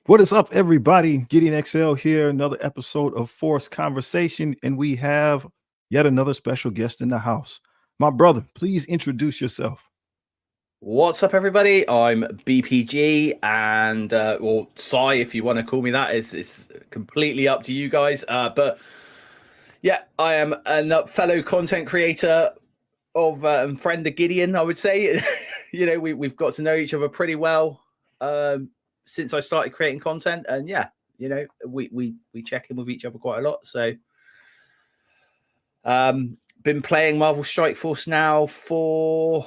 What is up, everybody? Gideon XL here, another episode of Forced Conversation, and we have yet another special guest in the house. My brother, please introduce yourself. What's up, everybody? I'm BPG, and or Sai, if you want to call me that. It's completely up to you guys. But yeah, I am a fellow content creator of and friend of Gideon, I would say. We've got to know each other pretty well since I started creating content, and yeah, we check in with each other quite a lot. So, been playing Marvel Strike Force now for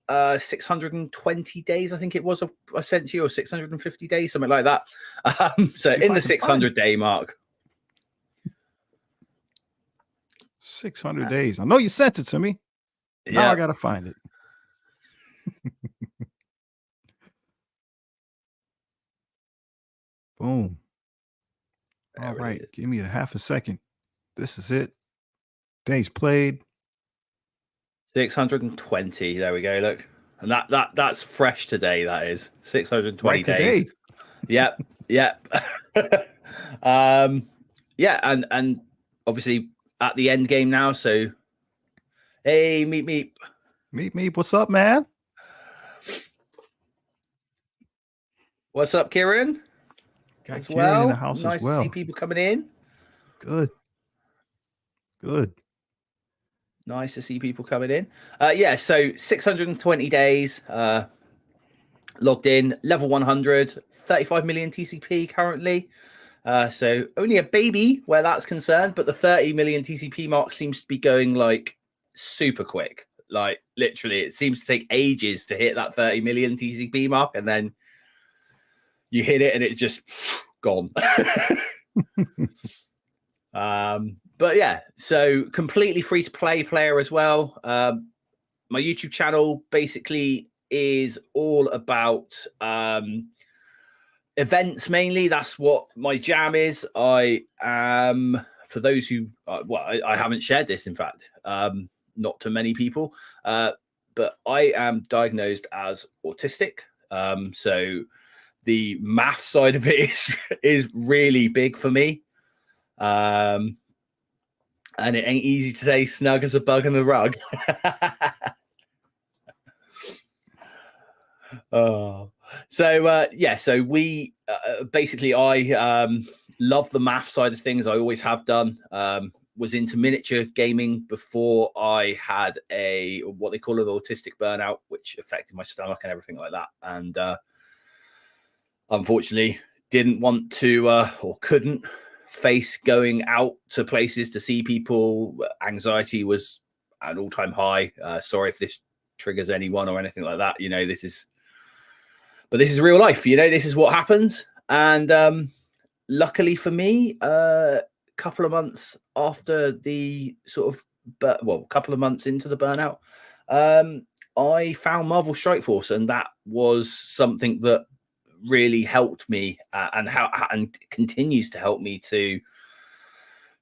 620 days, I think it was. I sent to you, or 650 days, something like that. So in the 600-day mark. 600 days. I know you sent it to me. Now I gotta find it. Boom. All right, give me a half a second. This is it. Days played. 620. There we go. Look, and that's fresh today. That is 620 right days. Today. Yep. Yeah, and obviously at the end game now. So, hey, meep. What's up, man? What's up, Kieran? Got as Kieran in the house nice as well. To see people coming in. Good. Nice to see people coming in. So 620 days logged in, level 100, 35 million TCP currently. So only a baby where that's concerned, but the 30 million TCP mark seems to be going like super quick. Like literally, it seems to take ages to hit that 30 million TCP mark, and then you hit it and it's just gone. But yeah, so completely free to play player as well. My YouTube channel basically is all about events mainly. That's what my jam is. I am, for those who, I haven't shared this, in fact, not to many people, but I am diagnosed as autistic. So the math side of it is really big for me. And it ain't easy to say snug as a bug in the rug. So we basically, I love the math side of things. I always have done. Was into miniature gaming before I had what they call an autistic burnout, which affected my stomach and everything like that. And unfortunately, didn't want to or couldn't face going out to places to see people. Anxiety was at an all-time high. Sorry if this triggers anyone or anything like that. This is real life. This is what happens. And luckily for me, a couple of months after the couple of months into the burnout, I found Marvel Strike Force, and that was something that really helped me and continues to help me to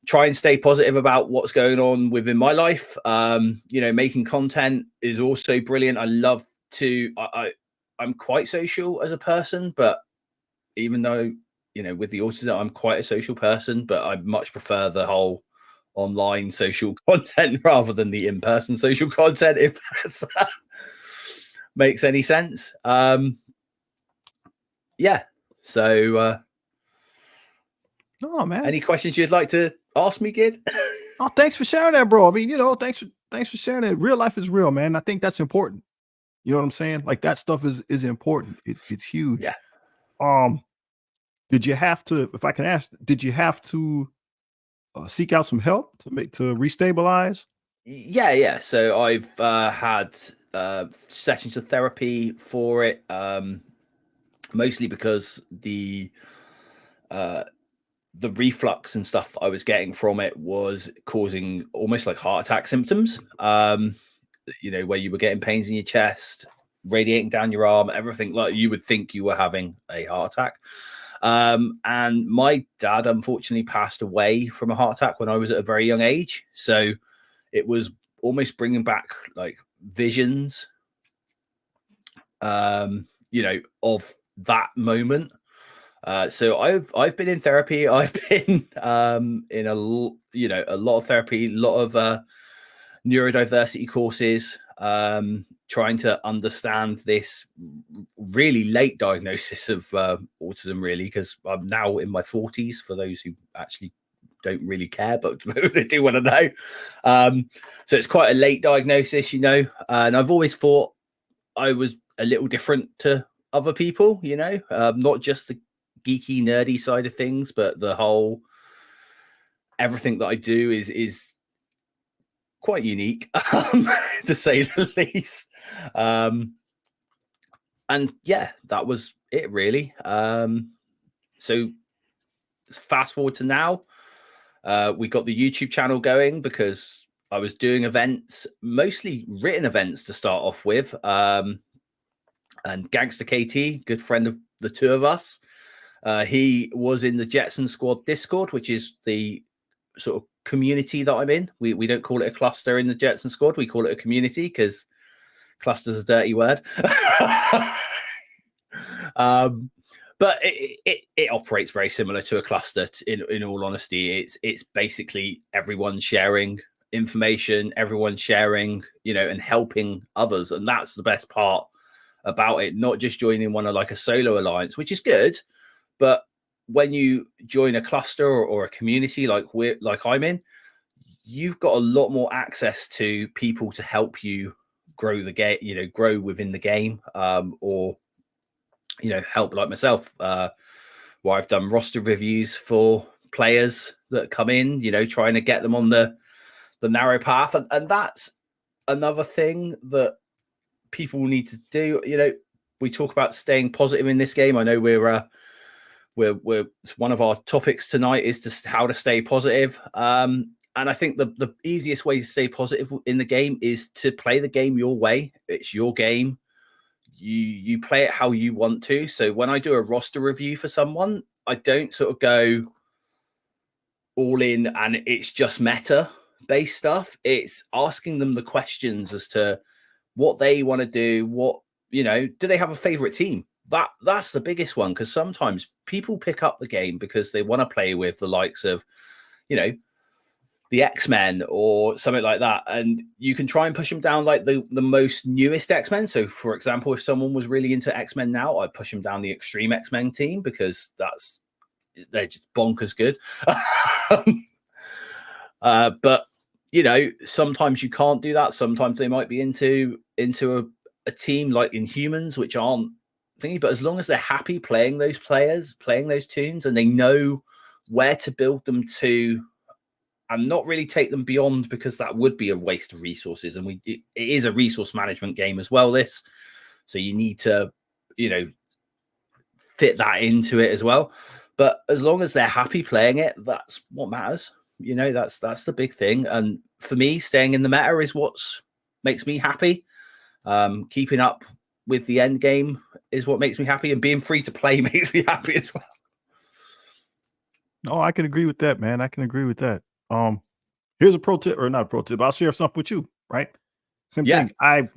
try and stay positive about what's going on within my life. Making content is also brilliant. I love to, I'm quite social as a person, but even though, with the autism, I'm quite a social person, but I much prefer the whole online social content rather than the in-person social content, if that makes any sense. Yeah. So, oh man, any questions you'd like to ask me, Gid? Oh, thanks for sharing that, bro. I mean, thanks for sharing that. Real life is real, man. I think that's important. You know what I'm saying? Like that stuff is important. It's huge. Yeah. Did you have to? If I can ask, did you have to seek out some help to restabilize? Yeah. So I've had sessions of therapy for it. Mostly because the reflux and stuff I was getting from it was causing almost like heart attack symptoms. Where you were getting pains in your chest, radiating down your arm, everything like you would think you were having a heart attack. And my dad unfortunately passed away from a heart attack when I was at a very young age. So it was almost bringing back like visions, of that moment. So I've been in therapy. I've been in a lot of therapy, a lot of neurodiversity courses, trying to understand this really late diagnosis of autism, really, because I'm now in my 40s, for those who actually don't really care, but they do want to know. So it's quite a late diagnosis, and I've always thought I was a little different to other people, not just the geeky, nerdy side of things, but the whole everything that I do is quite unique, to say the least. And yeah, that was it, really. So fast forward to now, we got the YouTube channel going because I was doing events, mostly written events to start off with. And Gangster KT, good friend of the two of us, he was in the Jetson Squad Discord, which is the sort of community that I'm in. We don't call it a cluster in the Jetson Squad. We call it a community because cluster's a dirty word. But it operates very similar to a cluster. In all honesty, it's basically everyone sharing information, everyone sharing, and helping others, and that's the best part about it. Not just joining one of like a solo alliance, which is good, but when you join a cluster or a community like I'm in, you've got a lot more access to people to help you grow the game, grow within the game, or help, like myself, where I've done roster reviews for players that come in, trying to get them on the narrow path, and that's another thing that people need to do. We talk about staying positive in this game. I know we're one of our topics tonight is just how to stay positive. And I think the easiest way to stay positive in the game is to play the game your way. It's your game. You play it how you want to. So when I do a roster review for someone, I don't sort of go all in and it's just meta based stuff. It's asking them the questions as to what they want to do. Do they have a favorite team? That's the biggest one, because sometimes people pick up the game because they want to play with the likes of, the X-Men or something like that. And you can try and push them down like the most newest X-Men. So for example, if someone was really into X-Men now, I'd push them down the Extreme X-Men team because they're just bonkers good. But sometimes you can't do that. Sometimes they might be into a team like Inhumans, which aren't thingy, but as long as they're happy playing those players, playing those tunes, and they know where to build them to and not really take them beyond, because that would be a waste of resources. And it is a resource management game as well, this. So you need to, fit that into it as well. But as long as they're happy playing it, that's what matters. That's the big thing. And for me, staying in the meta is what makes me happy. Keeping up with the end game is what makes me happy, and being free to play makes me happy as well. No, I can agree with that, man. I can agree with that. Here's a pro tip, or not a pro tip. I'll share something with you, right? Same thing. I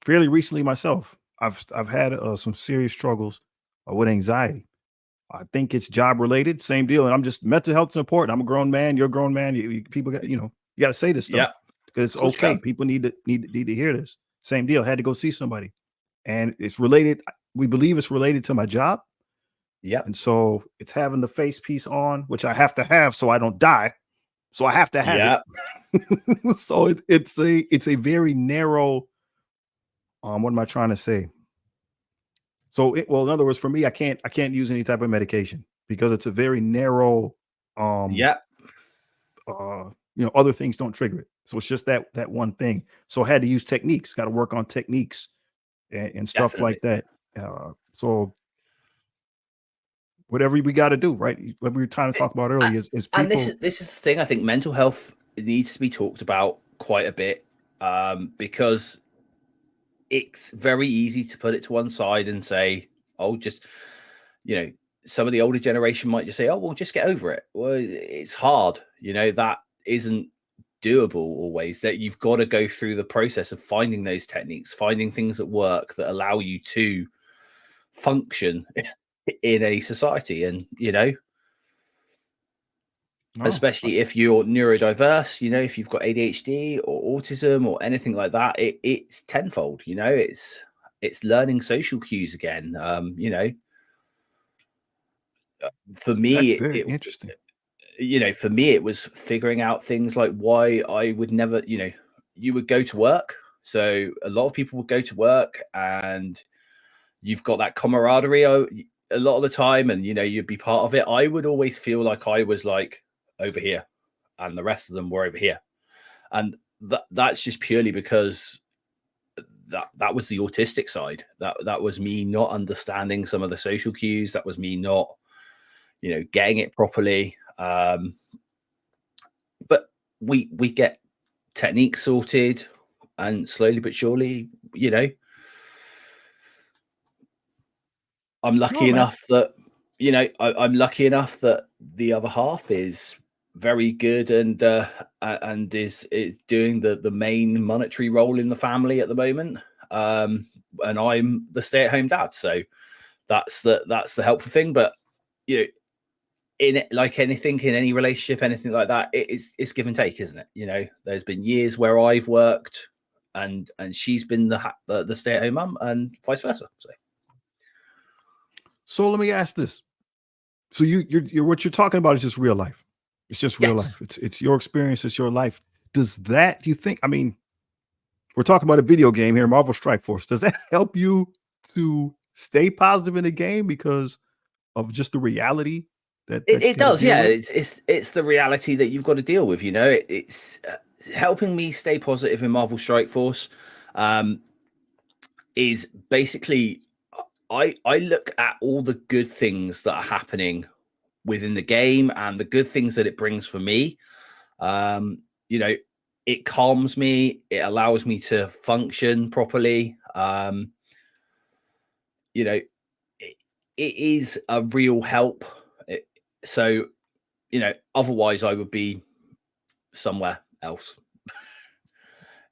fairly recently myself, I've had some serious struggles with anxiety. I think it's job related, same deal. And I'm just, mental health is important. I'm a grown man. You're a grown man. People got, you got to say this stuff because it's okay. People need to hear this. Same deal. Had to go see somebody, and it's related. We believe it's related to my job. Yeah. And so it's having the face piece on, which I have to have so I don't die. So I have to have it. So it's a very narrow. What am I trying to say? So in other words, for me, I can't use any type of medication because it's a very narrow. Other things don't trigger it. So it's just that one thing. So I had to use techniques. Got to work on techniques and stuff like that. So whatever we got to do, right? What we were trying to talk about earlier is people. And this is the thing. I think mental health needs to be talked about quite a bit, because it's very easy to put it to one side and say, oh, just, some of the older generation might just say, oh, well, just get over it. Well, it's hard. That isn't doable always. That you've got to go through the process of finding those techniques, finding things that work, that allow you to function in a society. And, especially if you're neurodiverse, if you've got ADHD or autism or anything like that, it's tenfold. It's learning social cues again. For That's me, very interesting. for me, it was figuring out things like why I would never, you would go to work. So a lot of people would go to work, and you've got that camaraderie a lot of the time, and you'd be part of it. I would always feel like I was like over here, and the rest of them were over here, and that's just purely because that was the autistic side. That was me not understanding some of the social cues. That was me not, getting it properly. But we get techniques sorted, and slowly but surely, I'm lucky enough that I'm lucky enough that the other half is very good and is doing the main monetary role in the family at the moment, and I'm the stay-at-home dad. So that's the helpful thing. But in it, like anything in any relationship, anything like that, it's give and take, isn't it? There's been years where I've worked and she's been the stay-at-home mum, and vice versa. So let me ask this. So you're what you're talking about is just real life. It's just real Yes. life. It's your experience, it's your life. Do you think, I mean, we're talking about a video game here, Marvel Strike Force. Does that help you to stay positive in the game because of just the reality that you It got to does, deal yeah. with? It's the reality that you've got to deal with. It's helping me stay positive in Marvel Strike Force. Is basically I look at all the good things that are happening within the game and the good things that it brings for me. Um, it calms me. It allows me to function properly. It is a real help. So, otherwise I would be somewhere else.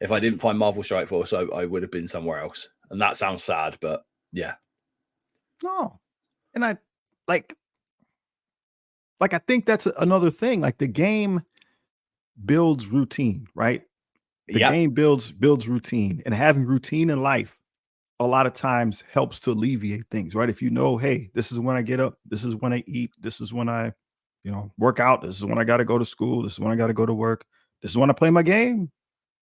If I didn't find Marvel Strike Force, I would have been somewhere else. And that sounds sad, but yeah. No. And I like I think that's another thing. Like the game builds routine, right? The Yep. game builds routine, and having routine in life a lot of times helps to alleviate things, right? If you know, hey, this is when I get up, this is when I eat, this is when I, work out, this is when I got to go to school, this is when I got to go to work, this is when I play my game,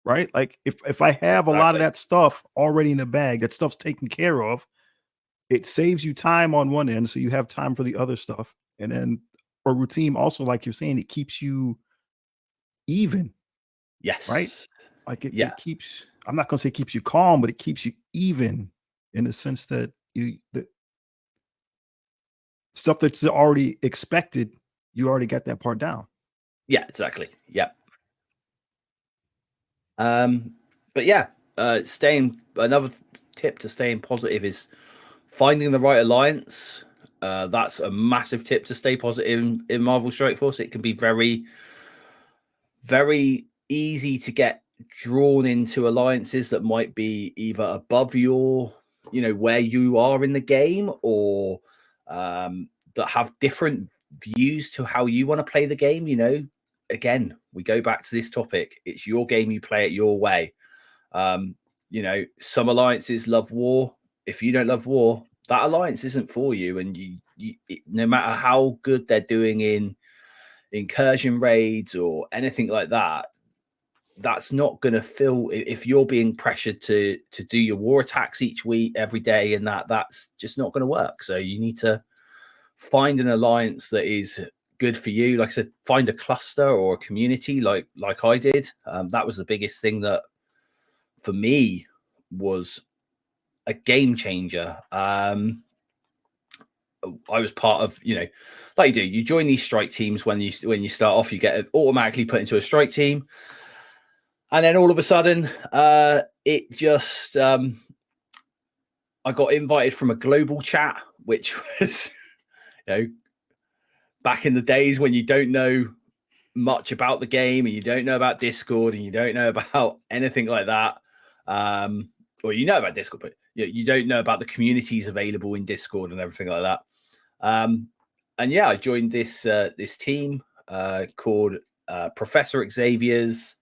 right? Like if I have a lot of Exactly. that stuff already in the bag, that stuff's taken care of, it saves you time on one end, so you have time for the other stuff. And then a routine also, like you're saying, it keeps you even, right? Yes. Like Yeah. it keeps, I'm not gonna say keeps you calm, but it keeps you even in the sense that the stuff that's already expected, you already got that part down. Yeah, exactly. Yeah. But yeah, staying another tip to staying positive is finding the right alliance. That's a massive tip to stay positive in Marvel Strike Force. It can be very, very easy to get drawn into alliances that might be either above your, where you are in the game, or that have different views to how you want to play the game. Again, we go back to this topic. It's your game, you play it your way. Some alliances love war. If you don't love war, that alliance isn't for you. And no matter how good they're doing in incursion raids or anything like that, that's not going to fill. If you're being pressured to do your war attacks each week, every day, and that's just not going to work. So you need to find an alliance that is good for you. Like I said, find a cluster or a community like I did. That was the biggest thing that for me was a game changer. I was part of, like you do, you join these strike teams when you start off, you get automatically put into a strike team. And then all of a sudden, it just, I got invited from a global chat, which was, back in the days when you don't know much about the game and you don't know about Discord and you don't know about anything like that. Or you know about Discord, but you don't know about the communities available in Discord and everything like that. And yeah, I joined this team called Professor Xavier's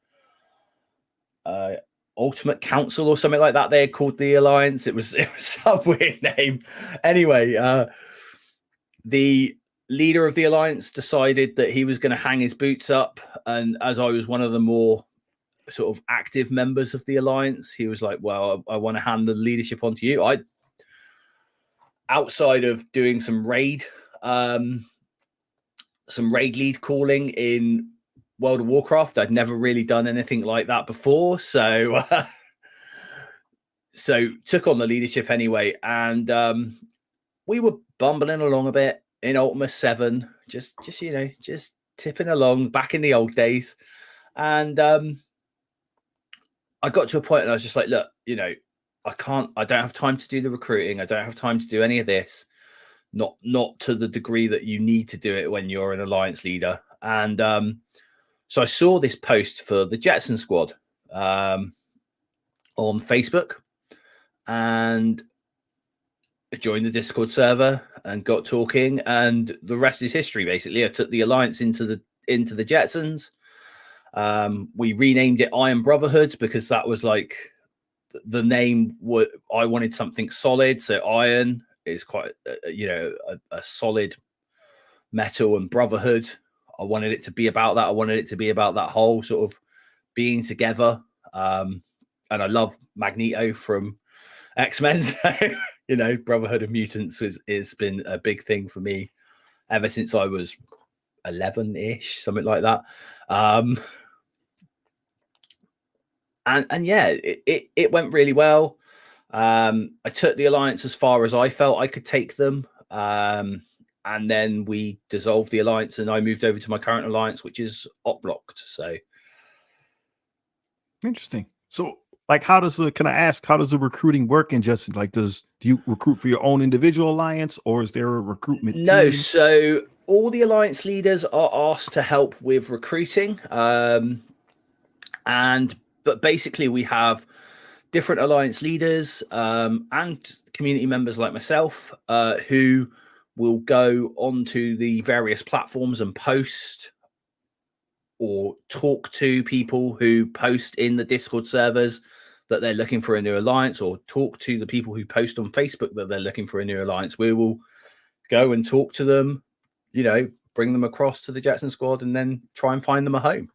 Ultimate Council or something like that. They had called the Alliance. It was some weird name. Anyway, the leader of the Alliance decided that he was going to hang his boots up, and as I was one of the more sort of active members of the Alliance, he was like, well, I want to hand the leadership onto you. Outside of doing some raid lead calling in World of Warcraft, I'd never really done anything like that before. So took on the leadership anyway. And we were bumbling along a bit in Ultima 7, just tipping along back in the old days. And I got to a point and I was just like, look, I don't have time to do the recruiting. I don't have time to do any of this. Not to the degree that you need to do it when you're an Alliance leader. And so I saw this post for the Jetson Squad on Facebook, and I joined the Discord server and got talking, and the rest is history. Basically, I took the Alliance into the Jetsons. We renamed it Iron Brotherhood because that was like the name. What I wanted, something solid. So iron is quite a solid metal, and brotherhood, I wanted it to be about that. I wanted it to be about that whole sort of being together. And I love Magneto from X-Men. So, Brotherhood of Mutants has been a big thing for me ever since I was 11-ish, something like that. And yeah, it went really well. I took the Alliance as far as I felt I could take them. And then we dissolved the Alliance, and I moved over to my current Alliance, which is Opblocked. So interesting. So, like, how does the recruiting work in Justin? Like, do you recruit for your own individual alliance, or is there a recruitment No, team? so all the Alliance leaders are asked to help with recruiting. But basically we have different Alliance leaders and community members like myself who will go onto the various platforms and post or talk to people who post in the Discord servers that they're looking for a new Alliance, or talk to the people who post on Facebook that they're looking for a new Alliance. We will go and talk to them, bring them across to the Jetson Squad, and then try and find them a home.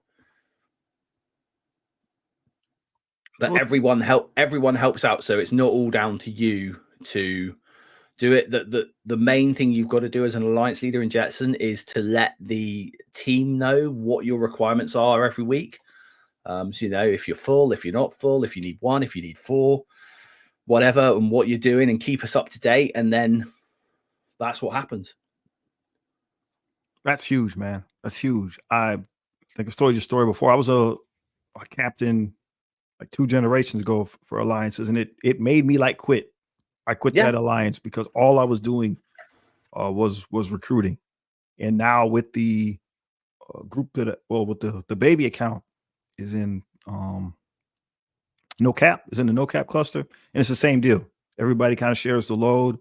But everyone helps out, so it's not all down to you to do it. The main thing you've got to do as an Alliance leader in Jetson is to let the team know what your requirements are every week. So if you're full, if you're not full, if you need 1, if you need 4, whatever, and what you're doing, and keep us up to date. And then that's what happens. That's huge, man. That's huge. I think I told you a story before. I was a captain like 2 generations ago for alliances, and it made me like quit. I quit that alliance because all I was doing was recruiting. And now with the group with the baby account is in no cap, is in the no cap cluster, and it's the same deal. Everybody kind of shares the load.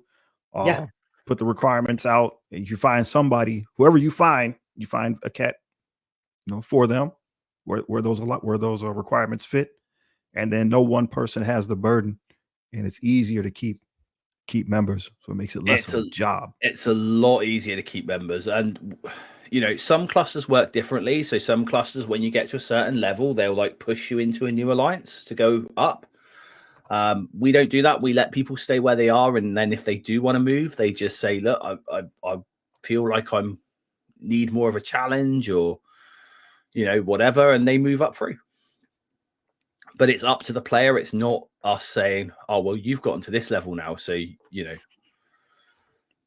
Put the requirements out, and you find somebody, whoever you find a cat, for them where those requirements fit, and then no one person has the burden, and it's easier to keep members, so it makes it less of a job. It's a lot easier to keep members, and some clusters work differently. So some clusters, when you get to a certain level, they'll like push you into a new alliance to go up. We don't do that. We let people stay where they are, and then if they do want to move, they just say, look, I feel like need more of a challenge, or whatever, and they move up through. But it's up to the player. It's not us saying, oh, well, you've gotten to this level now, so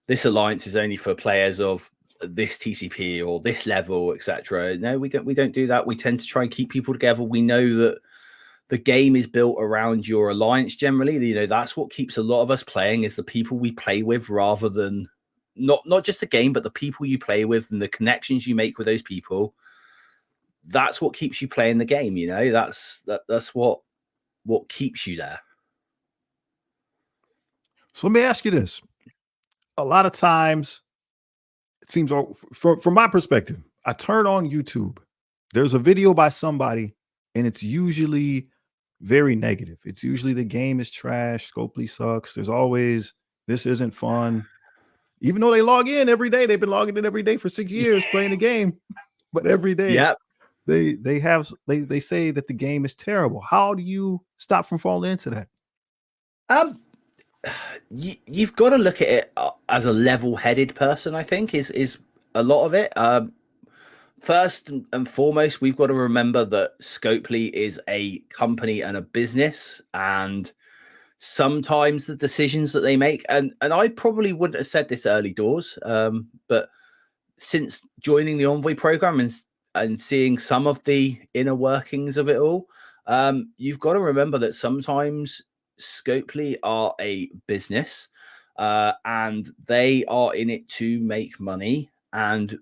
this alliance is only for players of this TCP or this level, etc. No, we don't do that. We tend to try and keep people together. We know that the game is built around your alliance generally. That's what keeps a lot of us playing, is the people we play with, rather than not just the game, but the people you play with and the connections you make with those people. That's what keeps you playing the game. That's what keeps you there. So let me ask you this. A lot of times, it seems, from my perspective, I turn on YouTube. There's a video by somebody, and it's usually very negative. It's usually the game is trash, Scopely sucks. There's always, this isn't fun. Even though they log in every day, they've been logging in every day for 6 years playing the game. But every day Yeah. they say that the game is terrible. How do you stop from falling into that? You've got to look at it as a level-headed person. I think is a lot of it. First and foremost, we've got to remember that Scopely is a company and a business, and sometimes the decisions that they make, and I probably wouldn't have said this early doors, but since joining the Envoy program and seeing some of the inner workings of it all, you've got to remember that sometimes Scopely are a business, and they are in it to make money, and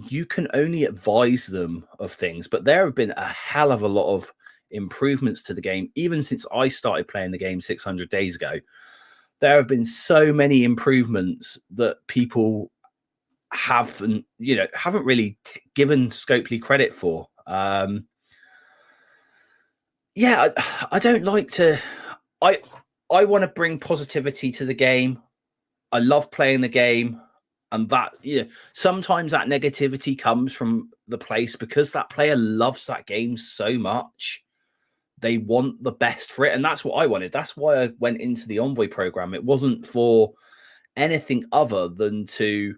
you can only advise them of things. But there have been a hell of a lot of improvements to the game, even since I started playing the game 600 days ago. There have been so many improvements that people haven't really given Scopely credit for. Yeah, I don't like to. I want to bring positivity to the game. I love playing the game, and that sometimes that negativity comes from the place because that player loves that game so much. They want the best for it, and that's what I wanted. That's why I went into the Envoy program. It wasn't for anything other than to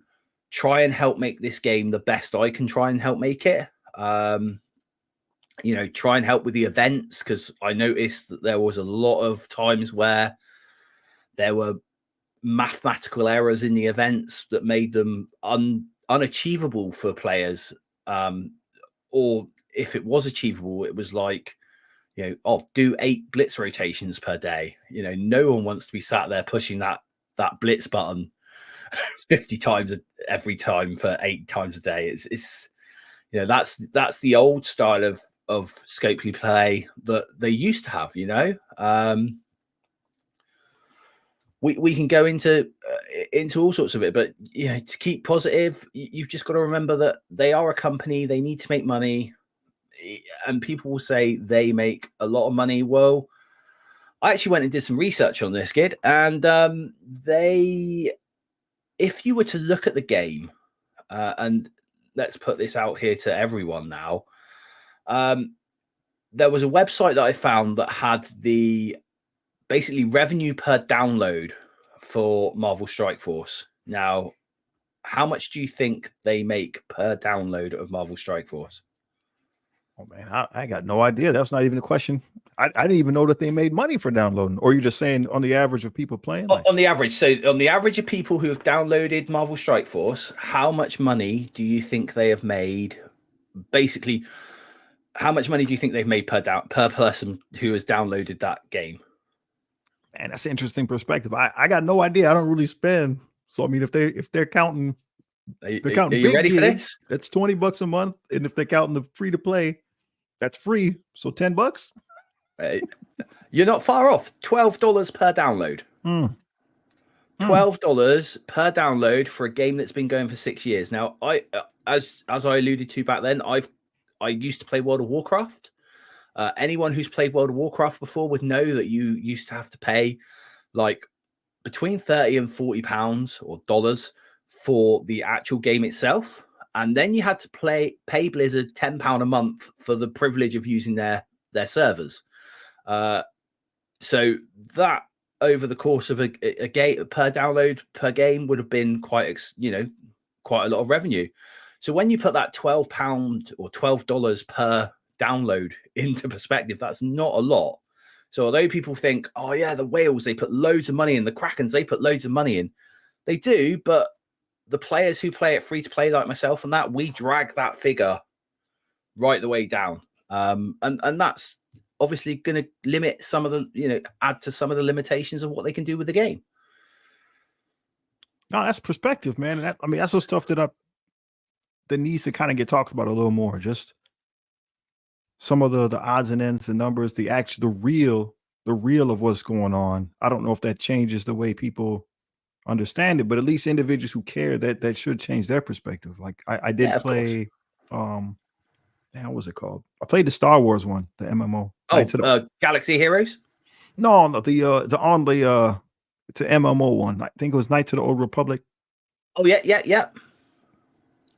try and help make this game the best I can try and help make it. Try and help with the events, because I noticed that there was a lot of times where there were mathematical errors in the events that made them unachievable for players. Or if it was achievable, it was like, do 8 blitz rotations per day. No one wants to be sat there pushing that blitz button 50 times every time for 8 times a day. It's that's the old style of Scopely play that they used to have. We can go into all sorts of it, but to keep positive, you've just got to remember that they are a company. They need to make money, and people will say they make a lot of money. Well, I actually went and did some research on this, kid, and if you were to look at the game, and let's put this out here to everyone now, there was a website that I found that had the basically revenue per download for Marvel Strike Force. Now, how much do you think they make per download of Marvel Strike Force? Oh man, I got no idea. That's not even a question. I didn't even know that they made money for downloading. Or you're just saying on the average of people playing? On the average. So on the average of people who have downloaded Marvel Strike Force, how much money do you think they have made? Basically, how much money do you think they've made per person who has downloaded that game? Man, that's an interesting perspective. I got no idea. I don't really spend. So I mean, if they're counting, are you ready for this? That's $20 a month, and if they're counting the free to play, that's free. So $10. You're not far off. $12 per download. $12 per download for a game that's been going for 6 years. Now, as I alluded to back then, I used to play World of Warcraft. Anyone who's played World of Warcraft before would know that you used to have to pay like between 30 and 40 pounds or dollars for the actual game itself. And then you had to pay Blizzard £10 a month for the privilege of using their servers. So that over the course of a game per download per game would have been quite a lot of revenue. So when you put that £12 or $12 per download into perspective, that's not a lot. So although people think, oh yeah, the whales, they put loads of money in, the Krakens, they put loads of money in, they do, but the players who play it free to play like myself and that, we drag that figure right the way down. And that's obviously going to limit some of the, add to some of the limitations of what they can do with the game. No, that's perspective, man. That's the stuff that needs to kind of get talked about a little more. Just some of the odds and ends, the numbers, the real the real of what's going on. I don't know if that changes the way people understand it, but at least individuals who care, that should change their perspective. Like I Yeah, did of course. play what was it called? I played the Star Wars one, the MMO. Oh, Galaxy Heroes. No, it's an MMO one. I think it was Knights of the Old Republic. Oh yeah, yeah, yeah,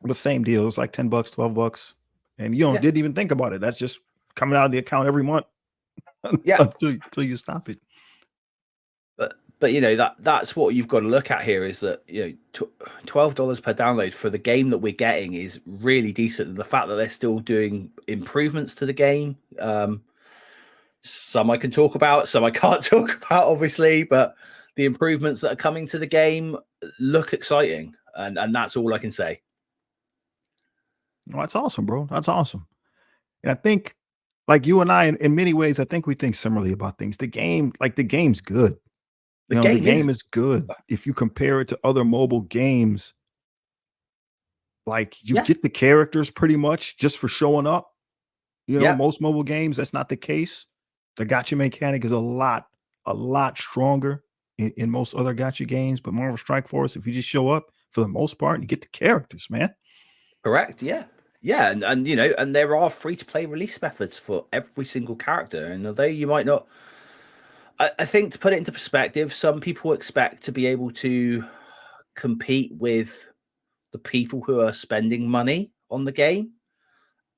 The same deal. It was like $10, $12. And yeah, didn't even think about it. That's just coming out of the account every month yeah. until you stop it. But that's what you've got to look at here is that $12 per download for the game that we're getting is really decent. And the fact that they're still doing improvements to the game, some I can talk about, some I can't talk about, obviously. But the improvements that are coming to the game look exciting, and that's all I can say. Oh, that's awesome, bro. That's awesome. And I think, like you and I, in many ways, I think we think similarly about things. The game's good. The The game game is is good. If you compare it to other mobile games, like you yeah, get the characters pretty much just for showing up. yeah, Most mobile games, that's not the case. The gotcha mechanic is a lot stronger in most other gotcha games. But Marvel Strike Force, if you just show up for the most part and you get the characters, man. correct, yeah. Yeah, and there are free to play release methods for every single character. And although you might not, I think to put it into perspective, some people expect to be able to compete with the people who are spending money on the game,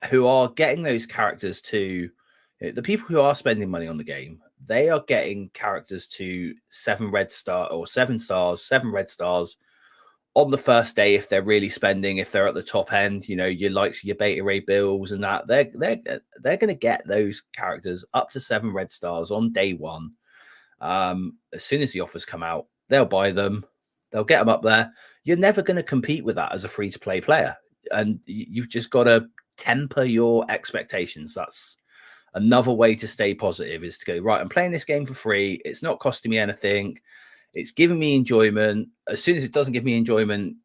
who are getting those characters to the people who are spending money on the game. They are getting characters to 7 stars, 7 red stars on the first day if they're really spending. If they're at the top end, your likes of your beta ray bills and that, they're going to get those characters up to 7 red stars on day one. As soon as the offers come out, they'll buy them, they'll get them up there. You're never going to compete with that as a free to play player, and you've just got to temper your expectations. That's another way to stay positive, is to go, right, I'm playing this game for free, it's not costing me anything, it's giving me enjoyment. As soon as it doesn't give me enjoyment,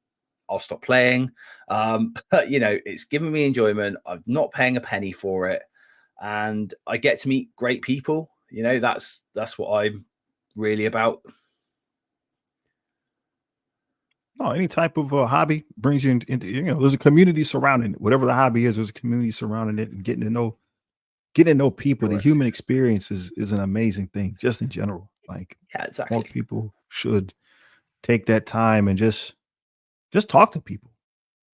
I'll stop playing. But it's giving me enjoyment, I'm not paying a penny for it, and I get to meet great people. That's what I'm really about. No, any type of hobby brings you into, there's a community surrounding it. Whatever the hobby is, there's a community surrounding it, and getting to know people. The Correct. human experience is an amazing thing, just in general. Like Yeah, more exactly. people should take that time and just talk to people.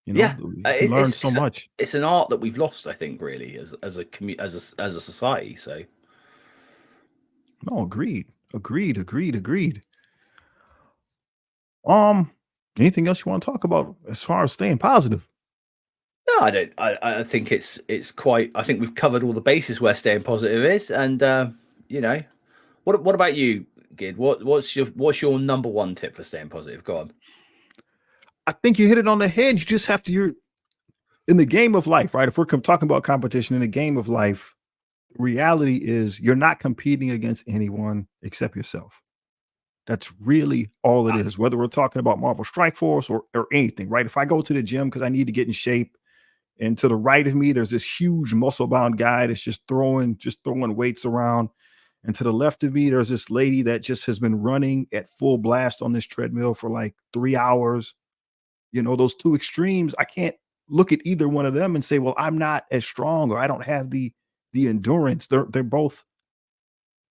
Yeah, You can learn so much. it's an art that we've lost, I think, really, as a as a society. So No, agreed. Um, Anything else you want to talk about as far as staying positive? no, I don't. I think it's quite. I think we've covered all the bases where staying positive is, and what about you, Gid? What's your number one tip for staying positive? Go on. I think you hit it on the head. You just have to. You're in the game of life, right? If we're talking about competition in the game of life, reality is you're not competing against anyone except yourself. That's really all it is, That's whether we're talking about Marvel Strike Force or anything, right? If I go to the gym because I need to get in shape, and to the right of me, there's this huge muscle bound guy that's just throwing weights around. And to the left of me, there's this lady that just has been running at full blast on this treadmill for like 3 hours. Those two extremes, I can't look at either one of them and say, well, I'm not as strong or I don't have the endurance. They're both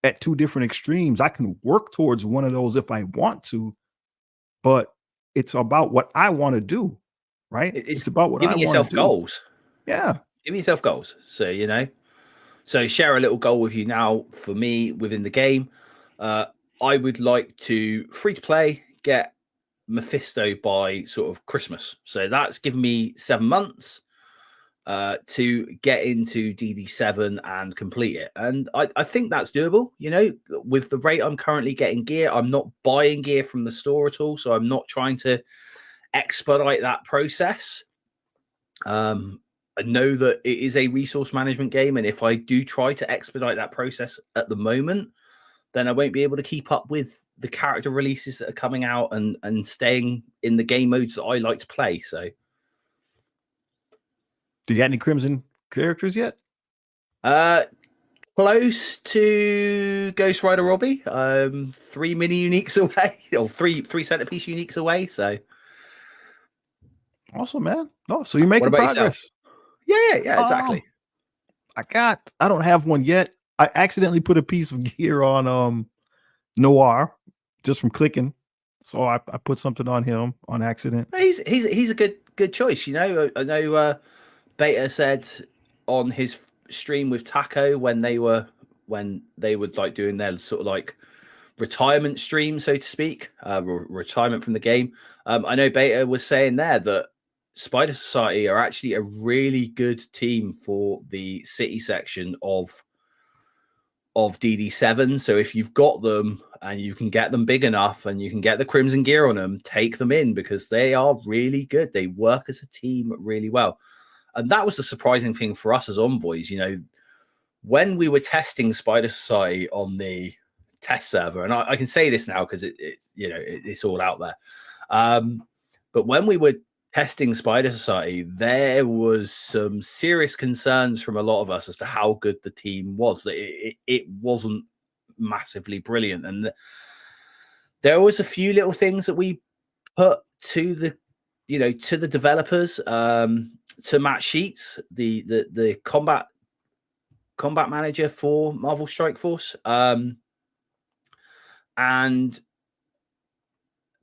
at two different extremes. I can work towards one of those if I want to, but it's about what I want to do, right? it's It's about what I giving want to yourself do. goals. Yeah. Giving yourself goals. So share a little goal with you now. For me, within the game, I would like to free to play get Mephisto by sort of Christmas. So that's given me 7 months to get into DD7 and complete it. And I think that's doable. With the rate I'm currently getting gear, I'm not buying gear from the store at all. So I'm not trying to expedite that process. I know that it is a resource management game. And if I do try to expedite that process at the moment, then I won't be able to keep up with the character releases that are coming out and staying in the game modes that I like to play. So, Do you got any Crimson characters yet? uh, Close to Ghost Rider Robbie. 3 mini uniques away, or three centerpiece uniques away. So Awesome, man. No, so you're what making about yourself? progress. Yeah, exactly. I don't have one yet. I accidentally put a piece of gear on Noir just from clicking. So I put something on him on accident. He's a good choice. You know, I know Beta said on his stream with Taco when they were like doing their sort of like retirement stream, so to speak, retirement from the game. I know Beta was saying there that Spider Society are actually a really good team for the city section of DD7. So if you've got them and you can get them big enough and you can get the crimson gear on them, take them in because they are really good. They work as a team really well. And that was the surprising thing for us as envoys. You know, when we were testing Spider Society on the test server, and I can say this now because it's all out there. But when we were testing Spider Society, there was some serious concerns from a lot of us as to how good the team was. That it wasn't massively brilliant, and there was a few little things that we put to the developers, to Matt Sheets, the combat manager for Marvel Strike Force, and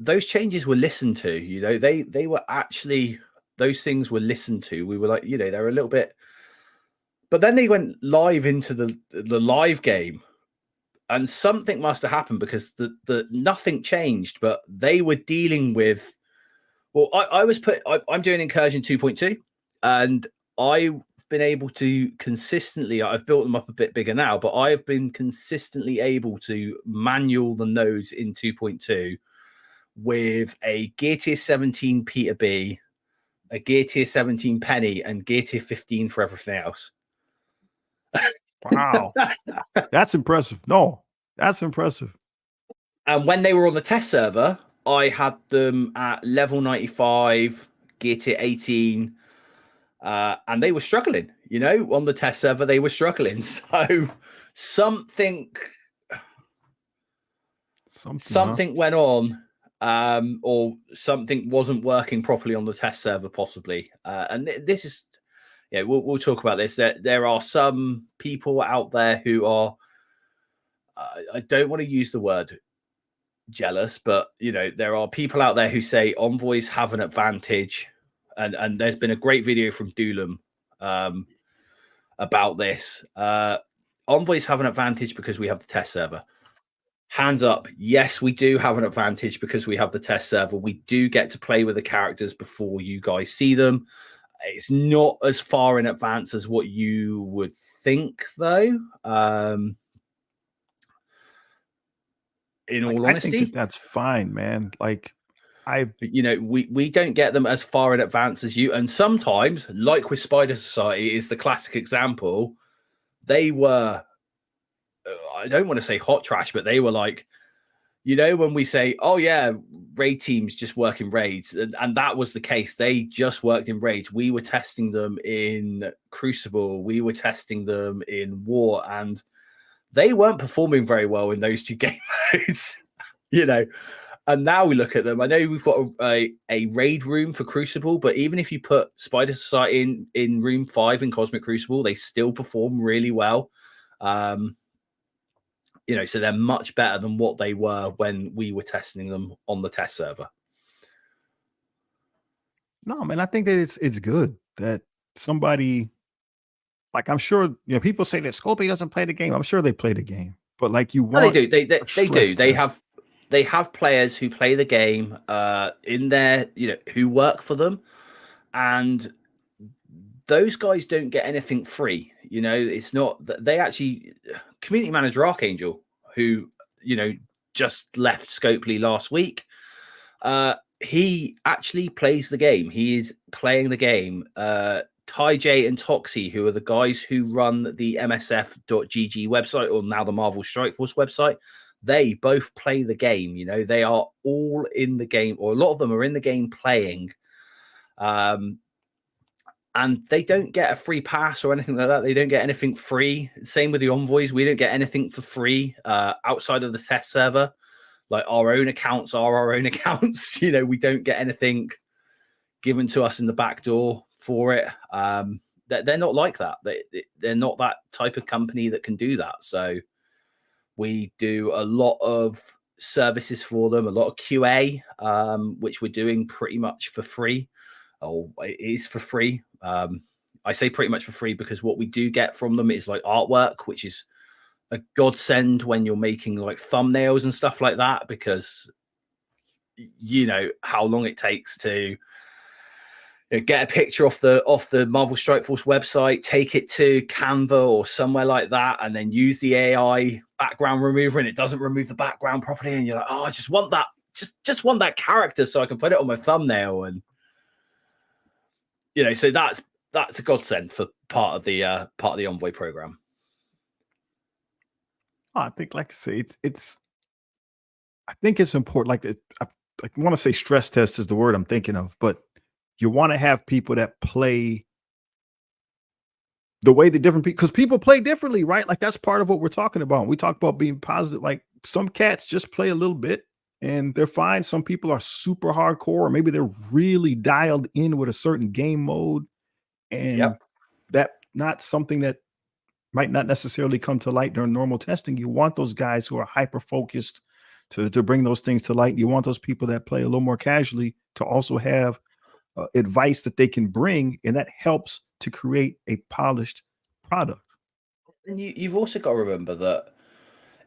those changes were listened to. You know, they were actually, those things were listened to. We were like, you know, they're a little bit, but then they went live into the live game, and something must have happened because the nothing changed, but they were dealing with. Well, I'm doing Incursion 2.2, and I've been able to consistently, I've built them up a bit bigger now, but I've been consistently able to manual the nodes in 2.2 with a Gear Tier 17 Peter B, a Gear Tier 17 Penny, and Gear Tier 15 for everything else. Wow. That's impressive. No, that's impressive. And when they were on the test server, I had them at level 95, Gear Tier 18, and they were struggling. You know, on the test server, they were struggling. So something went on, or something wasn't working properly on the test server, possibly. And this is, yeah, we'll talk about this. There are some people out there who are, I don't want to use the word jealous, but you know, there are people out there who say envoys have an advantage, and there's been a great video from Doolam about this. Envoys have an advantage because we have the test server. Hands up, yes, we do have an advantage because we have the test server. We do get to play with the characters before you guys see them. It's not as far in advance as what you would think, though. In all honesty, I think that's fine, man. Like, we don't get them as far in advance as you. And sometimes, like with Spider Society, is the classic example. They were, I don't want to say hot trash, but they were like, you know, when we say, oh yeah, raid teams just work in raids, and that was the case. They just worked in raids. We were testing them in Crucible. We were testing them in War, and they weren't performing very well in those two game modes, you know. And now we look at them. I know we've got a raid room for Crucible, but even if you put Spider Society in room 5 in Cosmic Crucible, they still perform really well. You know, so they're much better than what they were when we were testing them on the test server. No, man, I think that it's good that somebody, like, I'm sure, you know, people say that Scopey doesn't play the game. I'm sure they play the game, but like, you want, they do. They do. They have players who play the game in there, you know, who work for them, and those guys don't get anything free. You know, it's not, they actually, community manager Archangel, who, you know, just left Scopely last week, he actually plays the game. He is playing the game. Ty J and Toxie, who are the guys who run the MSF.gg website, or now the Marvel Strike Force website, they both play the game. You know, they are all in the game, or a lot of them are in the game playing. and they don't get a free pass or anything like that. They don't get anything free. Same with the envoys. We don't get anything for free outside of the test server. Like our own accounts are our own accounts. You know, we don't get anything given to us in the back door for it. They're not like that. They're not that type of company that can do that. So we do a lot of services for them, a lot of QA, which we're doing pretty much for free. Oh, it is for free. I say pretty much for free because what we do get from them is like artwork, which is a godsend when you're making like thumbnails and stuff like that, because you know how long it takes to get a picture off the Marvel Strike Force website, take it to Canva or somewhere like that, and then use the AI background remover, and it doesn't remove the background properly, and you're like, oh, I just want that, just want that character so I can put it on my thumbnail. And you know, so that's a godsend for part of the Envoy program. I think, like I say, I think it's important. I want to say stress test is the word I'm thinking of, but you want to have people that play the way the different people, because people play differently, right? Like that's part of what we're talking about. We talk about being positive. Like some cats just play a little bit and they're fine. Some people are super hardcore, or maybe they're really dialed in with a certain game mode, and that not something that might not necessarily come to light during normal testing. You want those guys who are hyper focused to bring those things to light. You want those people that play a little more casually to also have advice that they can bring, and that helps to create a polished product. And you've also got to remember that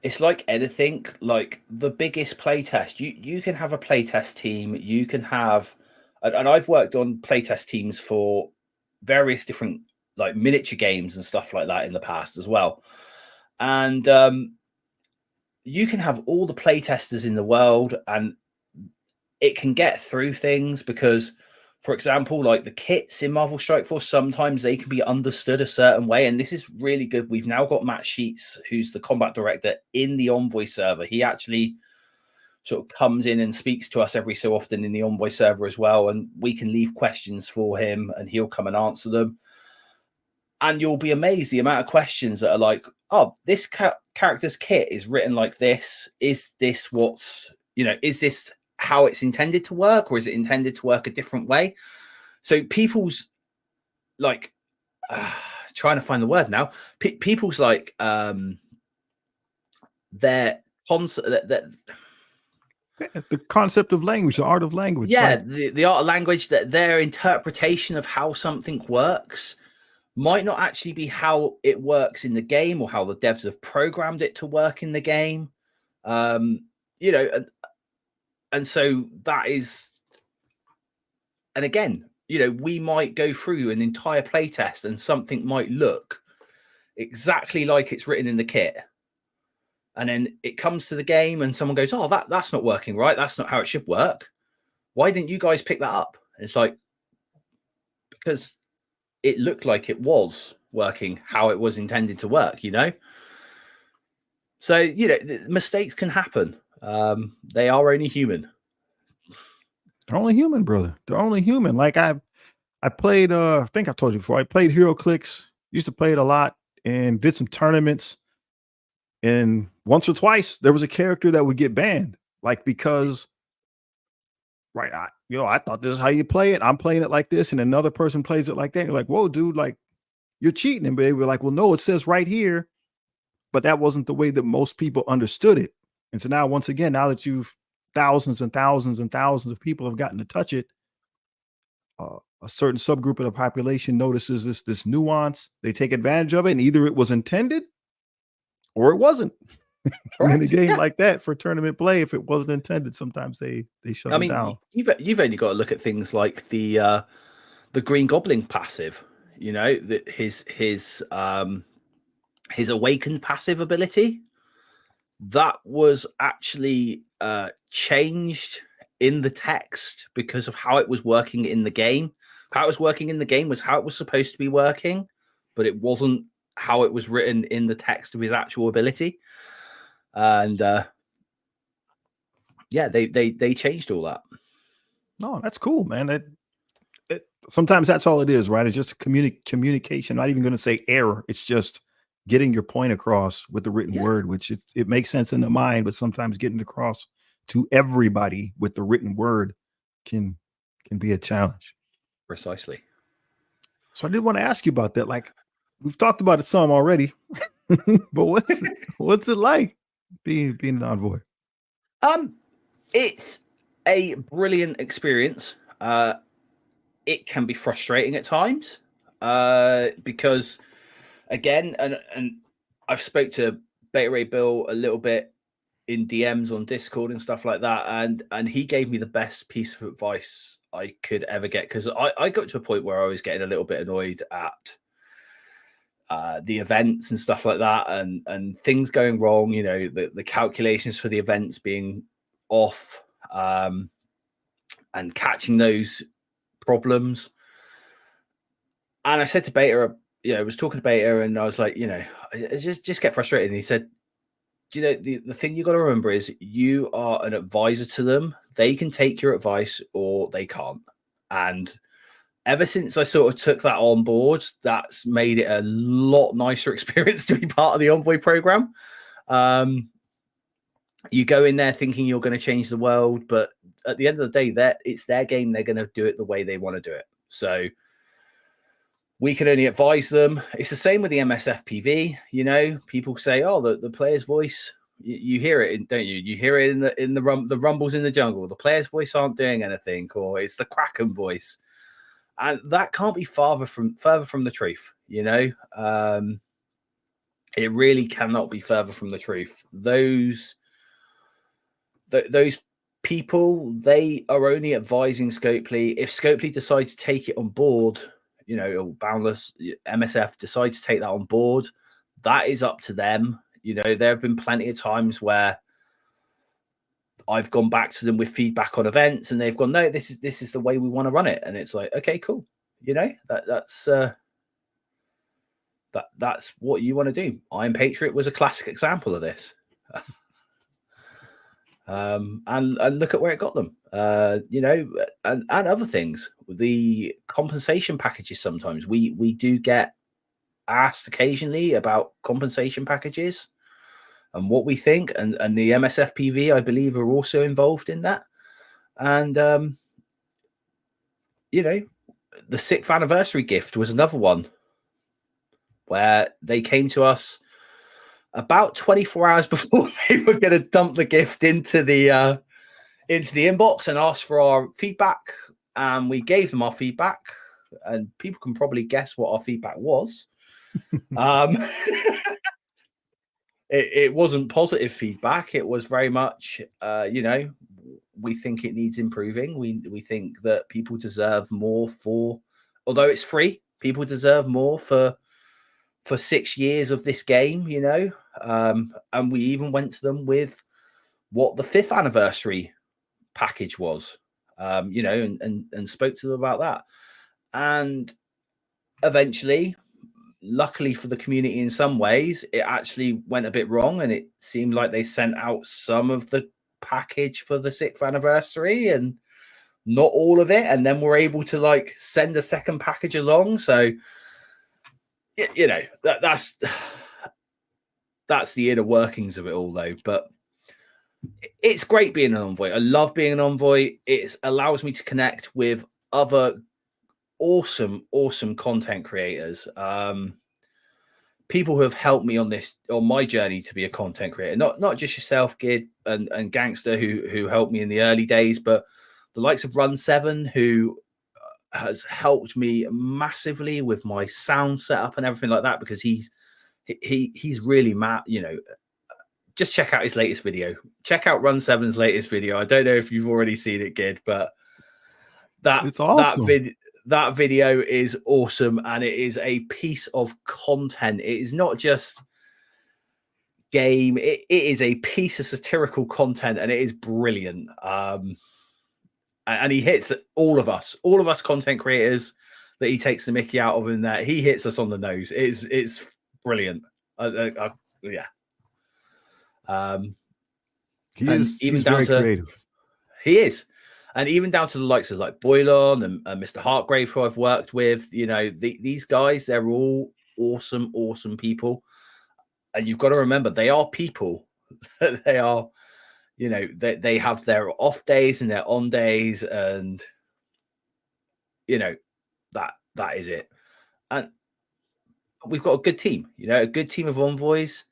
it's like anything, like the biggest playtest. You can have a playtest team. You can have, and I've worked on playtest teams for various different like miniature games and stuff like that in the past as well. And you can have all the playtesters in the world, and it can get through things because, for example, like the kits in Marvel Strike Force, sometimes they can be understood a certain way. And this is really good. We've now got Matt Sheets, who's the combat director in the Envoy server. He actually sort of comes in and speaks to us every so often in the Envoy server as well. And we can leave questions for him and he'll come and answer them. And you'll be amazed the amount of questions that are like, oh, this character's kit is written like this. Is this what's, is this how it's intended to work, or is it intended to work a different way? So people's like trying to find the word now. People's like their concept that the concept of language, the art of language. Yeah, like, the art of language, that their interpretation of how something works might not actually be how it works in the game or how the devs have programmed it to work in the game. And so that is, and again, we might go through an entire playtest and something might look exactly like it's written in the kit. And then it comes to the game and someone goes, oh, that's not working right. That's not how it should work. Why didn't you guys pick that up? And it's like, because it looked like it was working how it was intended to work, So, mistakes can happen. They are only human. They're only human, brother. They're only human. Like I played, I think I told you before, I played Hero Clicks, used to play it a lot and did some tournaments. And once or twice there was a character that would get banned, like, because right, I thought this is how you play it. I'm playing it like this, and another person plays it like that. You're like, whoa, dude, like you're cheating. And they were like, well, no, it says right here. But that wasn't the way that most people understood it. And so now, once again, now that you've thousands and thousands and thousands of people have gotten to touch it, a certain subgroup of the population notices this nuance. They take advantage of it, and either it was intended or it wasn't. And in a game like that for tournament play, if it wasn't intended, sometimes they shut it down. You've only got to look at things like the Green Goblin passive. That his awakened passive ability, that was actually changed in the text because of how it was working in the game. How it was working in the game was how it was supposed to be working, but it wasn't how it was written in the text of his actual ability. And they changed all that. No, that's cool, man. sometimes that's all it is, right? It's just communication. Not even going to say error. It's just getting your point across with the written word, which it makes sense in the mind, but sometimes getting across to everybody with the written word can be a challenge. Precisely. So I did want to ask you about that. Like, we've talked about it some already, but what's it like being an envoy? It's a brilliant experience. It can be frustrating at times because, again, and I've spoke to Beta Ray Bill a little bit in DMs on Discord and stuff like that, and he gave me the best piece of advice I could ever get, because I got to a point where I was getting a little bit annoyed at the events and stuff like that, and things going wrong. You know, the calculations for the events being off, and catching those problems. And I said to Beta, I was talking to Beta, and I was like, I just get frustrated. And he said, the thing you got to remember is you are an advisor to them. They can take your advice or they can't. And ever since I sort of took that on board, that's made it a lot nicer experience to be part of the Envoy program. You go in there thinking you're going to change the world, but at the end of the day, it's their game. They're going to do it the way they want to do it. So we can only advise them. It's the same with the MSFPV. People say, "Oh, the player's voice." You hear it, don't you? You hear it in the rumbles in the jungle. The player's voice aren't doing anything, or it's the Kraken voice, and that can't be further from the truth. It really cannot be further from the truth. Those people, they are only advising Scopely. If Scopely decide to take it on board, or Boundless MSF decide to take that on board, that is up to them. There have been plenty of times where I've gone back to them with feedback on events, and they've gone, "No, this is the way we want to run it." And it's like, okay, cool. That's what you want to do. Iron Patriot was a classic example of this. And look at where it got them, and other things. The compensation packages, sometimes we do get asked occasionally about compensation packages and what we think, and the MSFPV, I believe, are also involved in that. And the 6th anniversary gift was another one where they came to us about 24 hours before they were going to dump the gift into the inbox and ask for our feedback. And we gave them our feedback, and people can probably guess what our feedback was. It wasn't positive feedback. It was very much, we think it needs improving. We think that people deserve more although it's free, people deserve more for 6 years of this game, and we even went to them with what the 5th anniversary package was, and spoke to them about that. And eventually, luckily for the community in some ways, it actually went a bit wrong, and it seemed like they sent out some of the package for the 6th anniversary and not all of it, and then we're able to send a second package along. So that's the inner workings of it all, though. But it's great being an envoy. I love being an envoy. It allows me to connect with other awesome content creators, people who have helped me on my journey to be a content creator. Not just yourself, Gid, and Gangster, who helped me in the early days, but the likes of Run 7, who has helped me massively with my sound setup and everything like that, because he's really mad. Just check out his latest video. Check out Run 7's latest video. I don't know if you've already seen it, Gid, but It's awesome. that video is awesome, and it is a piece of content. It is not just game. It is a piece of satirical content, and it is brilliant. And he hits all of us content creators that he takes the mickey out of in that. He hits us on the nose. It's brilliant. Yeah. He's very creative. He is. And even down to the likes of like Boylon and Mr. Hartgrave, who I've worked with, you know, these guys, they're all awesome, awesome people. And you've got to remember, they are people. They are, you know, they have their off days and their on days, and you know, that is it. And we've got a good team, you know, a good team of envoys.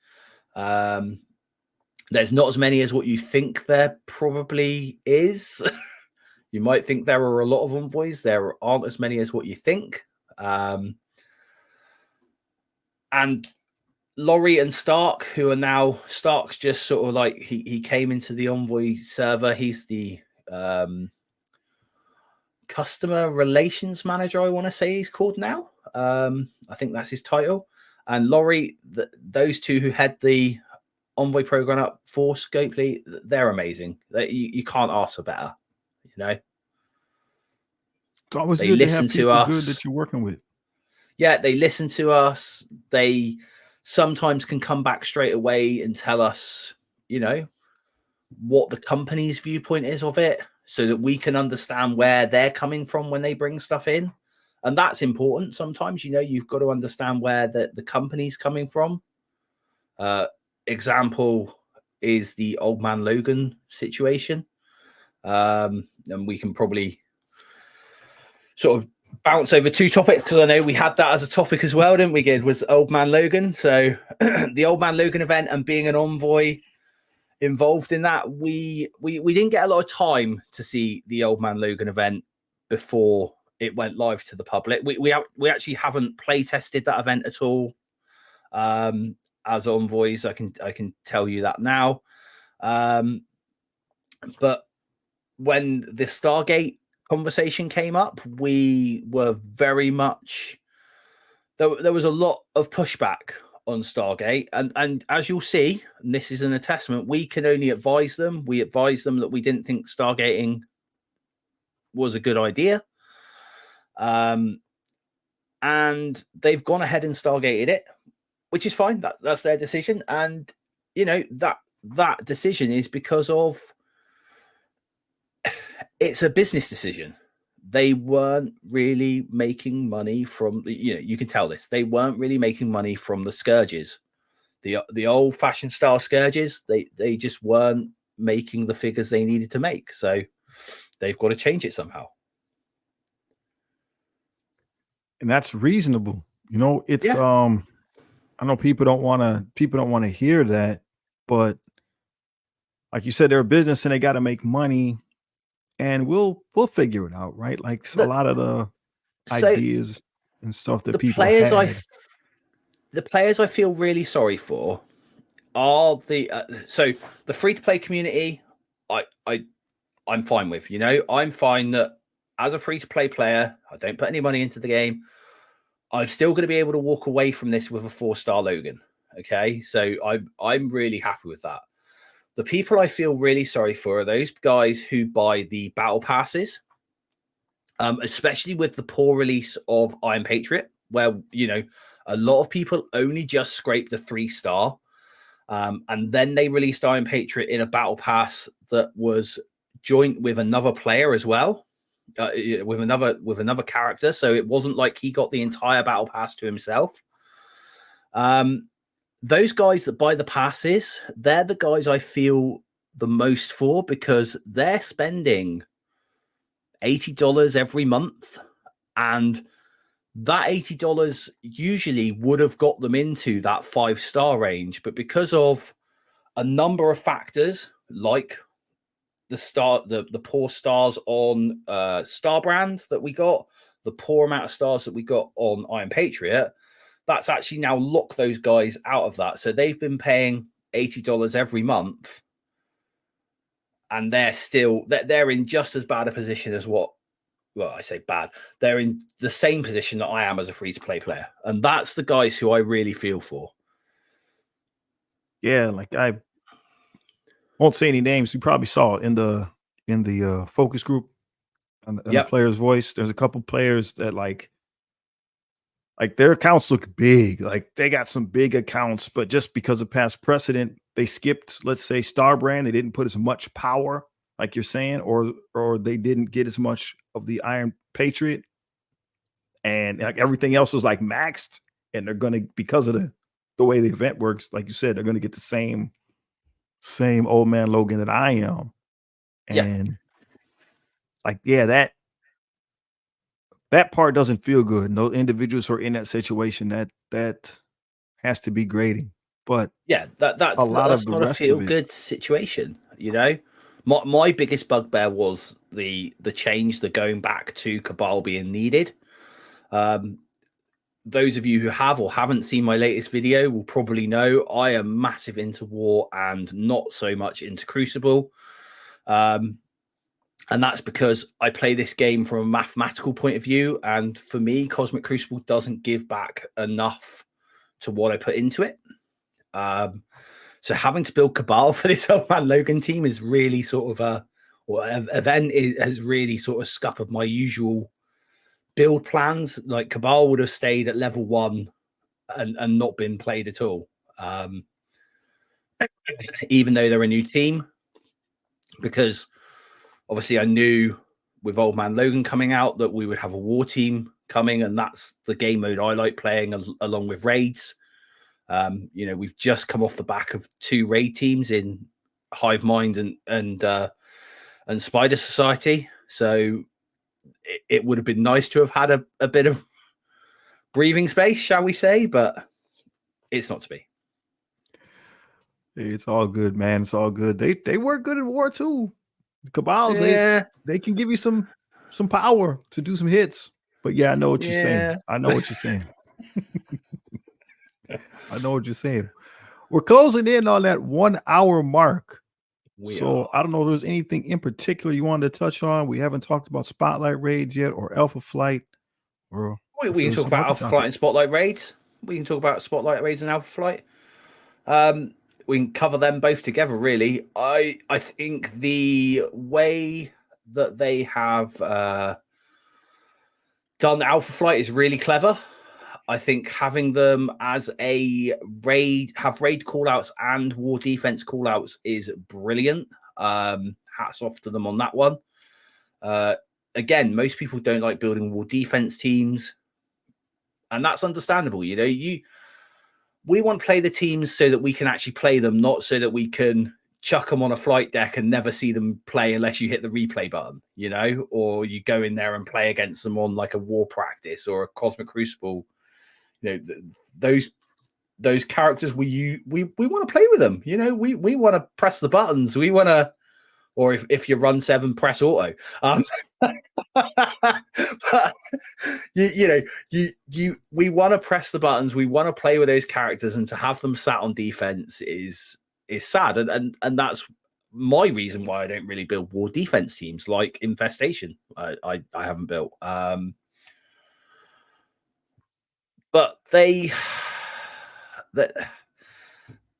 There's not as many as what you think there probably is. You might think there are a lot of envoys. There aren't as many as what you think. And Laurie and Stark, who are now, Stark's just sort of like, he came into the envoy server. He's the customer relations manager, I want to say he's called now. I think that's his title. And Laurie, those two who head the envoy program up for Scopely, they're amazing. You can't ask for better, you know. It's always good to have people good that you're working with. Yeah, they listen to us. They sometimes can come back straight away and tell us, you know, what the company's viewpoint is of it, so that we can understand where they're coming from when they bring stuff in. And that's important. Sometimes, you know, you've got to understand where the company's coming from. Example is the Old Man Logan situation. And we can probably sort of bounce over two topics, because I know we had that as a topic as well, didn't we, Gid? Was Old Man Logan. So the Old Man Logan event and being an envoy involved in that, we didn't get a lot of time to see the Old Man Logan event before it went live to the public. We actually haven't play tested that event at all as envoys. I can tell you that now. But when the Stargate conversation came up, we were very much, there was a lot of pushback on Stargate, and as you'll see, and this is an attestament, we can only advise them. We advised them that we didn't think Stargating was a good idea, and they've gone ahead and Stargated it, which is fine. That's their decision, and you know, that decision is because of, it's a business decision. They weren't really making money from, you know, you can tell this, they weren't really making money from the Scourges, the old fashioned style Scourges. They just weren't making the figures they needed to make. So they've got to change it somehow. And that's reasonable. You know, it's, I know people don't want to hear that, but like you said, they're a business and they got to make money. And we'll figure it out, right? Like a lot of the ideas and stuff that people had. The players I feel really sorry for are the free to play community. I'm fine with. You know, I'm fine that as a free to play player, I don't put any money into the game. I'm still going to be able to walk away from this with a 4-star Logan. Okay, so I'm really happy with that. The people I feel really sorry for are those guys who buy the battle passes, especially with the poor release of Iron Patriot, where, you know, a lot of people only just scraped the 3-star, and then they released Iron Patriot in a battle pass that was joint with another player as well, with another character. So it wasn't like he got the entire battle pass to himself. Those guys that buy the passes, they're the guys I feel the most for, because they're spending $80 every month, and that $80 usually would have got them into that 5-star range. But because of a number of factors, like the poor stars on Starbrand that we got, the poor amount of stars that we got on Iron Patriot, that's actually now locked those guys out of that. So they've been paying $80 every month, and they're in just as bad a position as I say bad. They're in the same position that I am as a free-to-play player. And that's the guys who I really feel for. Yeah, like I won't say any names. You probably saw it in the focus group and the player's voice. There's a couple players that like their accounts look big. Like they got some big accounts, but just because of past precedent, they skipped, let's say, Starbrand. They didn't put as much power like you're saying, or they didn't get as much of the Iron Patriot, and like everything else was like maxed, and they're gonna, because of the way the event works, like you said, they're gonna get the same old man Logan that I am. Yeah. And like, yeah, that part doesn't feel good. And those individuals who are in that situation, that has to be grating. But Yeah, a that's lot of the not a rest of feel it, good situation, you know. My biggest bugbear was the change, the going back to Cabal being needed. Those of you who have or haven't seen my latest video will probably know I am massive into War and not so much into Crucible. And that's because I play this game from a mathematical point of view. And for me, Cosmic Crucible doesn't give back enough to what I put into it. So having to build Cabal for this old man Logan team is really sort of event has really sort of scuppered my usual build plans. Like Cabal would have stayed at level 1 and not been played at all, even though they're a new team, because obviously I knew with old man Logan coming out that we would have a war team coming, and that's the game mode I like playing along with raids. We've just come off the back of 2 raid teams in Hive Mind and Spider Society, so it would have been nice to have had a bit of breathing space, shall we say, but it's not to be. it's all good, man. It's all good. They work good in War too. Cabals, Yeah, they can give you some power to do some hits. But yeah, I know what you're saying. yeah. I know what you're saying. I know what you're saying. We're closing in on that 1 hour mark. So I don't know if there's anything in particular you wanted to touch on. We haven't talked about Spotlight Raids yet, or Alpha Flight, or We can talk about Alpha Flight and Spotlight Raids. We can talk about Spotlight Raids and Alpha Flight. We can cover them both together, really. I think the way that they have done Alpha Flight is really clever. I think having them as a raid, have raid callouts and war defense callouts is brilliant. Hats off to them on that one. Again, most people don't like building war defense teams, and that's understandable. We want to play the teams so that we can actually play them, not so that we can chuck them on a flight deck and never see them play unless you hit the replay button, or you go in there and play against them on like a war practice or a Cosmic Crucible. Those characters we want to play with them. We want to press the buttons. We want to, or if you run 7, press auto. But we want to press the buttons. We want to play with those characters, and to have them sat on defense is sad. And that's my reason why I don't really build war defense teams like Infestation. I haven't built. But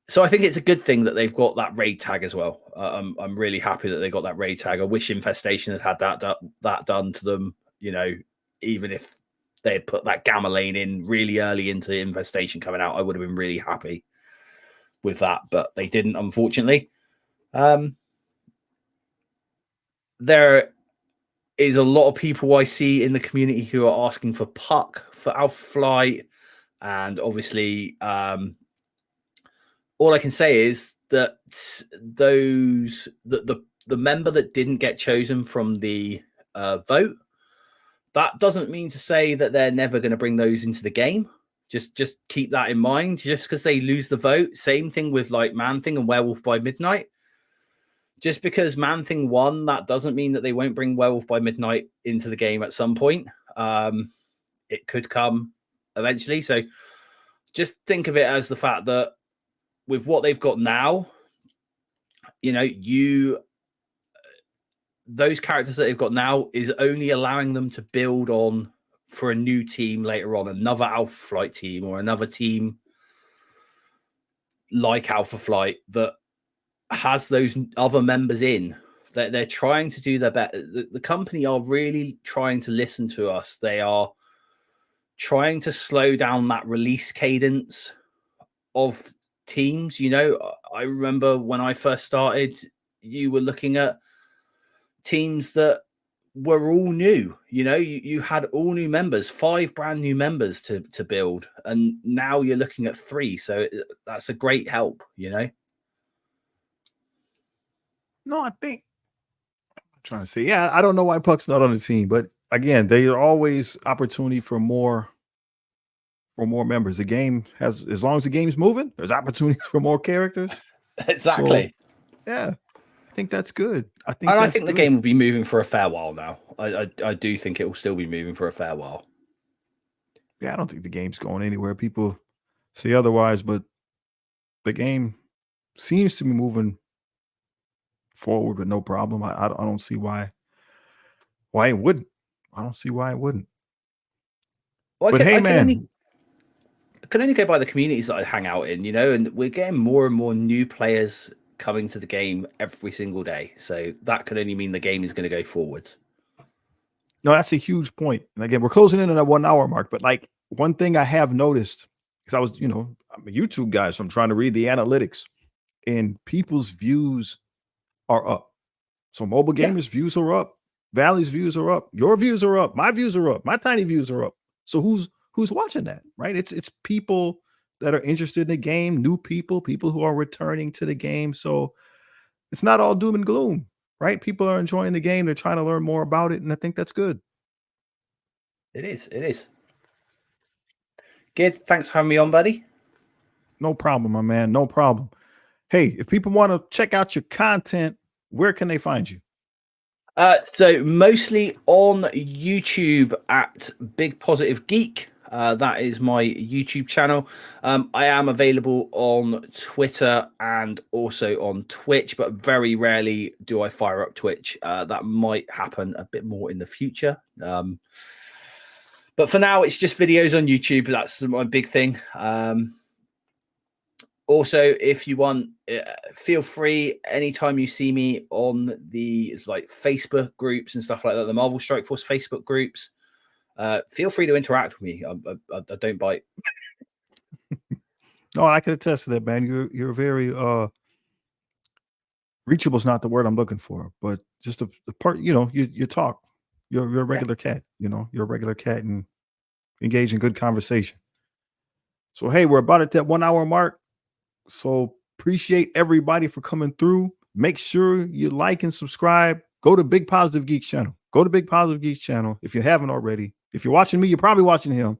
so I think it's a good thing that they've got that raid tag as well. I'm really happy that they got that raid tag. I wish Infestation had that done to them. Even if they had put that Gamma Lane in really early into Infestation coming out, I would have been really happy with that. But they didn't, unfortunately. There is a lot of people I see in the community who are asking for Puck for Alpha Flight, and obviously all I can say is that the member that didn't get chosen from the vote, that doesn't mean to say that they're never going to bring those into the game. Just keep that in mind. Just because they lose the vote, same thing with like Man-Thing and Werewolf by Midnight. Just because Man-Thing won, that doesn't mean that they won't bring Werewolf by Midnight into the game at some point. It could come eventually. So just think of it as the fact that with what they've got now, those characters that they've got now is only allowing them to build on for a new team later on, another Alpha Flight team or another team like Alpha Flight that has those other members in. They're trying to do their best. The company are really trying to listen to us. They are trying to slow down that release cadence of teams. I remember when I first started, you were looking at teams that were all new. You know, you had all new members, 5 brand new members to build, and now you're looking at 3. So that's a great help. You know. No, I think I'm trying to say, yeah, I don't know why Puck's not on the team, but again, there are always opportunity for more members. The game has, as long as the game's moving, there's opportunities for more characters. Exactly. So, yeah, I think that's good. I think And I that's think the good. game will be moving for a fair while now. I do think it will still be moving for a fair while. Yeah, I don't think the game's going anywhere. People say otherwise, but the game seems to be moving forward with no problem. I don't see why it wouldn't. I don't see why it wouldn't. Well, But hey, man, I can only go by the communities that I hang out in, you know, and we're getting more and more new players coming to the game every single day. So that can only mean the game is going to go forwards. no, that's a huge point. And again, we're closing in on that 1 hour mark. But like one thing I have noticed, because I was, I'm a YouTube guy, so I'm trying to read the analytics, and people's views are up. So mobile Yeah. gamers' views are up. Valley's views are up. Your views are up. My views are up. My tiny views are up. So who's watching that, right? It's people that are interested in the game, new people who are returning to the game. So it's not all doom and gloom, right? People are enjoying the game. They're trying to learn more about it, and I think that's good. It is. It is. Good. Thanks for having me on, buddy. No problem, my man. No problem. Hey, if people want to check out your content, where can they find you? So mostly on YouTube at Big Positive Geek. That is my YouTube channel. I am available on Twitter and also on Twitch, but very rarely do I fire up Twitch. That might happen a bit more in the future. But for now, it's just videos on YouTube. That's my big thing. Also, if you want, feel free anytime you see me on the like Facebook groups and stuff like that, the Marvel Strike Force Facebook groups. Feel free to interact with me. I don't bite. No, I can attest to that, man. You're very reachable is not the word I'm looking for, but just a part, you talk. You're a regular cat, you're a regular cat and engage in good conversation. So hey, we're about at that 1 hour mark. So appreciate everybody for coming through. Make sure you like and subscribe. Go to Big Positive Geek channel. Go to Big Positive Geek channel if you haven't already. If you're watching me, you're probably watching him.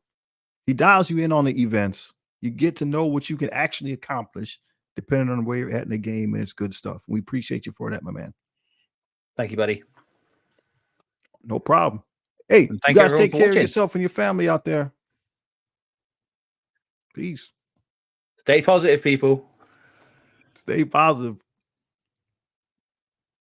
He dials you in on the events. You get to know what you can actually accomplish depending on where you're at in the game, and it's good stuff. We appreciate you for that, my man. Thank you, buddy. No problem. Hey, you guys take care of yourself and your family out there. Peace. Stay positive, people. Stay positive.